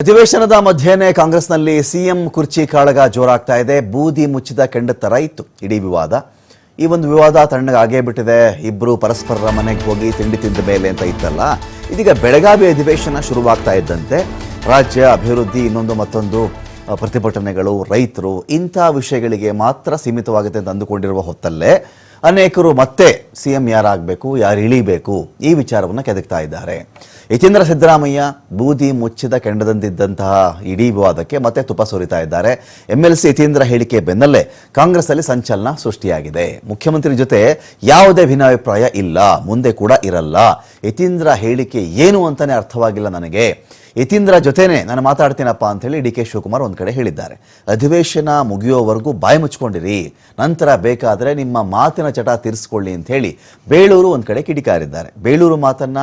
ಅಧಿವೇಶನದ ಮಧ್ಯೆನೇ ಕಾಂಗ್ರೆಸ್ನಲ್ಲಿ ಸಿಎಂ ಕುರ್ಚಿ ಕಾಳಗ ಜೋರಾಗ್ತಾ ಇದೆ. ಬೂದಿ ಮುಚ್ಚಿದ ಕೆಂಡ ತರ ಇತ್ತು ಇಡೀ ವಿವಾದ. ಈ ಒಂದು ವಿವಾದ ತಣ್ಣಗಾಗೇ ಬಿಟ್ಟಿದೆ. ಇಬ್ಬರು ಪರಸ್ಪರರ ಮನೆಗೆ ಹೋಗಿ ತಿಂಡಿ ತಿಂದ ಮೇಲೆ ಅಂತ ಇತ್ತಲ್ಲ, ಇದೀಗ ಬೆಳಗಾವಿ ಅಧಿವೇಶನ ಶುರುವಾಗ್ತಾ ಇದ್ದಂತೆ ರಾಜ್ಯ ಅಭಿವೃದ್ಧಿ, ಇನ್ನೊಂದು ಮತ್ತೊಂದು ಪ್ರತಿಭಟನೆಗಳು, ರೈತರು, ಇಂಥ ವಿಷಯಗಳಿಗೆ ಮಾತ್ರ ಸೀಮಿತವಾಗುತ್ತೆ ಅಂತ ಅಂದುಕೊಂಡಿರುವ ಹೊತ್ತಲ್ಲೇ ಅನೇಕರು ಮತ್ತೆ ಸಿಎಂ ಯಾರಾಗಬೇಕು, ಯಾರು ಇಳಿಬೇಕು ಈ ವಿಚಾರವನ್ನು ಕೆದಕ್ತಾ ಇದ್ದಾರೆ. ಯತೀಂದ್ರ ಸಿದ್ದರಾಮಯ್ಯ ಬೂದಿ ಮುಚ್ಚಿದ ಕೆಂಡದಂತಿದ್ದಂತಹ ಇಡೀ ವಿವಾದಕ್ಕೆ ಮತ್ತೆ ತುಪ್ಪ ಸುರಿತಾ ಇದ್ದಾರೆ. ಎಂಎಲ್ಸಿ ಯತೀಂದ್ರ ಹೇಳಿಕೆ ಬೆನ್ನಲ್ಲೇ ಕಾಂಗ್ರೆಸ್ನಲ್ಲಿ ಸಂಚಲನ ಸೃಷ್ಟಿಯಾಗಿದೆ. ಮುಖ್ಯಮಂತ್ರಿ ಜೊತೆ ಯಾವುದೇ ಭಿನ್ನಾಭಿಪ್ರಾಯ ಇಲ್ಲ, ಮುಂದೆ ಕೂಡ ಇರಲ್ಲ. ಯತೀಂದ್ರ ಹೇಳಿಕೆ ಏನು ಅಂತಾನೆ ಅರ್ಥವಾಗಿಲ್ಲ ನನಗೆ. ಯತೀಂದ್ರ ಜೊತೆನೆ ನಾನು ಮಾತಾಡ್ತೀನಪ್ಪ ಅಂತ ಹೇಳಿ ಡಿ ಕೆ ಶಿವಕುಮಾರ್ ಒಂದ್ ಕಡೆ ಹೇಳಿದ್ದಾರೆ. ಅಧಿವೇಶನ ಮುಗಿಯೋವರೆಗೂ ಬಾಯಿ ಮುಚ್ಕೊಂಡಿರಿ, ನಂತರ ಬೇಕಾದರೆ ನಿಮ್ಮ ಮಾತಿನ ಚಟ ತೀರಿಸಿಕೊಳ್ಳಿ ಅಂತ ಹೇಳಿ ಬೇಳೂರು ಒಂದ್ ಕಡೆ ಕಿಡಿಕಾರಿದ್ದಾರೆ. ಬೇಳೂರು ಮಾತನ್ನ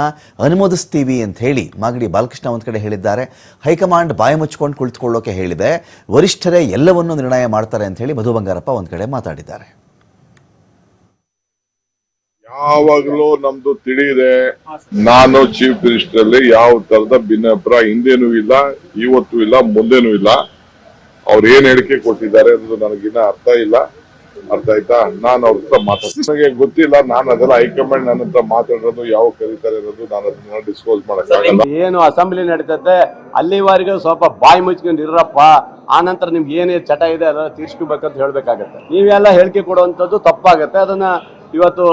ಅನುಮೋದಿಸ್ತೀವಿ ಅಂತ ಹೇಳಿ ಮಾಗಡಿ ಬಾಲಕೃಷ್ಣ ಒಂದ್ ಕಡೆ ಹೇಳಿದ್ದಾರೆ. ಹೈಕಮಾಂಡ್ ಬಾಯಿ ಮುಚ್ಕೊಂಡು ಕುಳಿತುಕೊಳ್ಳೋಕೆ ಹೇಳಿದೆ, ವರಿಷ್ಠರೇ ಎಲ್ಲವನ್ನೂ ನಿರ್ಣಯ ಮಾಡ್ತಾರೆ ಅಂತ ಹೇಳಿ ಮಧು ಬಂಗಾರಪ್ಪ ಒಂದ್ ಕಡೆ ಮಾತಾಡಿದ್ದಾರೆ. ಯಾವಾಗಲೂ ನಮ್ದು ತಿಳಿಯಿದೆ, ನಾನು ಚೀಫ್ ಮಿನಿಸ್ಟರ್ ಅಲ್ಲಿ ಯಾವ ತರದ ಭಿನ್ನಾಭಿಪ್ರಾಯ ಹಿಂದೇನೂ ಇಲ್ಲ, ಇವತ್ತು ಇಲ್ಲ, ಮುಂದೇನೂ ಇಲ್ಲ. ಅವ್ರು ಏನ್ ಹೇಳಿಕೆ ಕೊಟ್ಟಿದ್ದಾರೆ ಅನ್ನೋದು ನನಗಿನ್ನ ಅರ್ಥ ಇಲ್ಲ. ಅರ್ಥ ಆಯ್ತಾ? ನಾನು ಅವ್ರ ಹತ್ರ ಮಾತಾಡ್ತೀನಿ, ಗೊತ್ತಿಲ್ಲ. ನಾನು ಅದೆಲ್ಲ ಹೈಕಮಾಂಡ್ ನನ್ನ ಹತ್ರ ಮಾತಾಡೋದು ಯಾವ ಕರೀತಾರೆ ಅನ್ನೋದು ನಾನು ಅದನ್ನ ಡಿಸ್ಕ್ಲೋಸ್ ಮಾಡಕ್ಕಾಗಲ್ಲ. ಏನು ಅಸೆಂಬ್ಲಿ ನಡೀತದೆ ಅಲ್ಲಿವರೆಗೂ ಸ್ವಲ್ಪ ಬಾಯಿ ಮುಚ್ಕೊಂಡು ಇರಪ್ಪ, ಆ ನಂತರ ನಿಮ್ಗೆ ಏನೇ ಚಟ ಇದೆ ಅದನ್ನ ತೀರ್ಸ್ಕೋಬೇಕಂತ ಹೇಳ್ಬೇಕಾಗತ್ತೆ. ನೀವೆಲ್ಲ ಹೇಳಿಕೆ ಕೊಡುವಂಥದ್ದು ತಪ್ಪಾಗತ್ತೆ. ಅದನ್ನ ಇವತ್ತು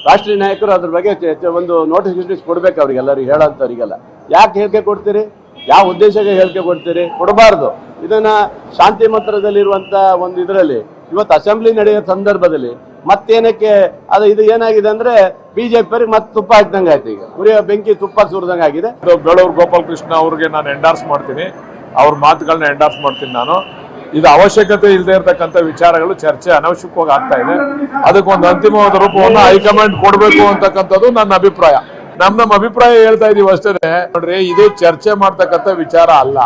ರಾಷ್ಟ್ರೀಯ ನಾಯಕರು ಅದ್ರ ಬಗ್ಗೆ ಒಂದು ನೋಟಿಸ್ ಕೊಡ್ಬೇಕು ಅವ್ರಿಗೆಲ್ಲರಿಗೆ, ಹೇಳೋಂಥವ್ರಿಗೆಲ್ಲ. ಯಾಕೆ ಹೇಳಿಕೆ ಕೊಡ್ತೀರಿ? ಯಾವ ಉದ್ದೇಶಕ್ಕೆ ಹೇಳಿಕೆ ಕೊಡ್ತೀರಿ? ಕೊಡಬಾರ್ದು. ಇದನ್ನ ಶಾಂತಿ ಮಂತ್ರದಲ್ಲಿರುವಂತ ಒಂದು ಇದರಲ್ಲಿ ಇವತ್ತು ಅಸೆಂಬ್ಲಿ ನಡೆಯೋ ಸಂದರ್ಭದಲ್ಲಿ ಮತ್ತೇನಕ್ಕೆ ಇದು ಏನಾಗಿದೆ ಅಂದ್ರೆ ಬಿಜೆಪಿ ಅವರಿಗೆ ಮತ್ತೆ ತುಪ್ಪ ಹಾಕ್ದಂಗೆ ಆಯ್ತು. ಈಗ ಉರಿಯ ಬೆಂಕಿ ತುಪ್ಪ ಸುರಿದಂಗೆ ಆಗಿದೆ. ಬೇಳೂರು ಗೋಪಾಲ್ ಕೃಷ್ಣ ಅವ್ರಿಗೆ ನಾನು ಎಂಡಾರ್ಸ್ ಮಾಡ್ತೀನಿ, ಅವ್ರ ಮಾತುಗಳನ್ನ ಎಂಡಾರ್ಸ್ ಮಾಡ್ತೀನಿ ನಾನು. ಇದು ಅವಶ್ಯಕತೆ ಇಲ್ಲದೆ ಇರತಕ್ಕಂಥ ವಿಚಾರಗಳು ಚರ್ಚೆ ಅನವಶ್ಯಕವಾಗಿ ಆಗ್ತಾ ಇದೆ. ಅದಕ್ಕೊಂದು ಅಂತಿಮವಾದ ರೂಪವನ್ನು ಹೈಕಮಾಂಡ್ ಕೊಡಬೇಕು ಅಂತಕ್ಕಂಥದ್ದು ನನ್ನ ಅಭಿಪ್ರಾಯ. ನಮ್ಮ ಅಭಿಪ್ರಾಯ ಹೇಳ್ತಾ ಇದೀವಿ ಅಷ್ಟೇ. ನೋಡ್ರಿ, ಇದು ಚರ್ಚೆ ಮಾಡ್ತಕ್ಕಂಥ ವಿಚಾರ ಅಲ್ಲ.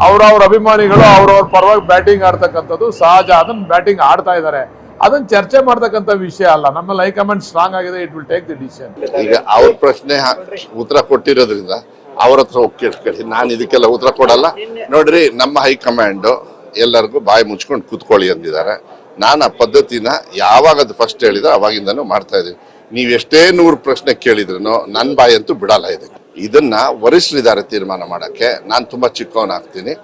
ಅವ್ರವ್ರ ಅಭಿಮಾನಿಗಳು ಅವ್ರವ್ರ ಪರವಾಗಿ ಬ್ಯಾಟಿಂಗ್ ಆಡ್ತಕ್ಕಂಥದ್ದು ಸಹಜ. ಅದನ್ನ ಬ್ಯಾಟಿಂಗ್ ಆಡ್ತಾ ಇದ್ದಾರೆ, ಅದನ್ನ ಚರ್ಚೆ ಮಾಡ್ತಕ್ಕಂಥ ವಿಷಯ ಅಲ್ಲ. ನಮ್ಮಲ್ಲಿ ಹೈಕಮಾಂಡ್ ಸ್ಟ್ರಾಂಗ್ ಆಗಿದೆ, it will take the decision. ಈಗ ಅವ್ರ ಪ್ರಶ್ನೆ ಉತ್ತರ ಕೊಟ್ಟಿರೋದ್ರಿಂದ ಅವ್ರ ಹತ್ರ ಹೋಗಿ ಕೇಳ್ಕೊಳ್ಳಿ. ನಾನು ಇದಕ್ಕೆಲ್ಲ ಉತ್ತರ ಕೊಡಲ್ಲ. ನೋಡ್ರಿ, ನಮ್ಮ ಹೈಕಮಾಂಡ್ ಎಲ್ಲರಿಗೂ ಬಾಯಿ ಮುಚ್ಕೊಂಡು ಕೂತ್ಕೊಳ್ಳಿ ಅಂದಿದ್ದಾರೆ. ನಾನು ಆ ಪದ್ಧತಿನ ಯಾವಾಗ ಅದು ಫಸ್ಟ್ ಹೇಳಿದ್ರೆ ಅವಾಗಿಂದನೂ ಮಾಡ್ತಾ ಇದ್ದೀನಿ. ನೀವು ಎಷ್ಟೇ 100 ಪ್ರಶ್ನೆ ಕೇಳಿದ್ರು ನನ್ನ ಬಾಯಿ ಅಂತೂ ಬಿಡಲ್ಲ. ಇದನ್ನ ವರಿಷ್ಠರಿದ್ದಾರೆ ತೀರ್ಮಾನ ಮಾಡಕ್ಕೆ. ನಾನು ತುಂಬಾ ಚಿಕ್ಕವನಾಗ್ತೀನಿ.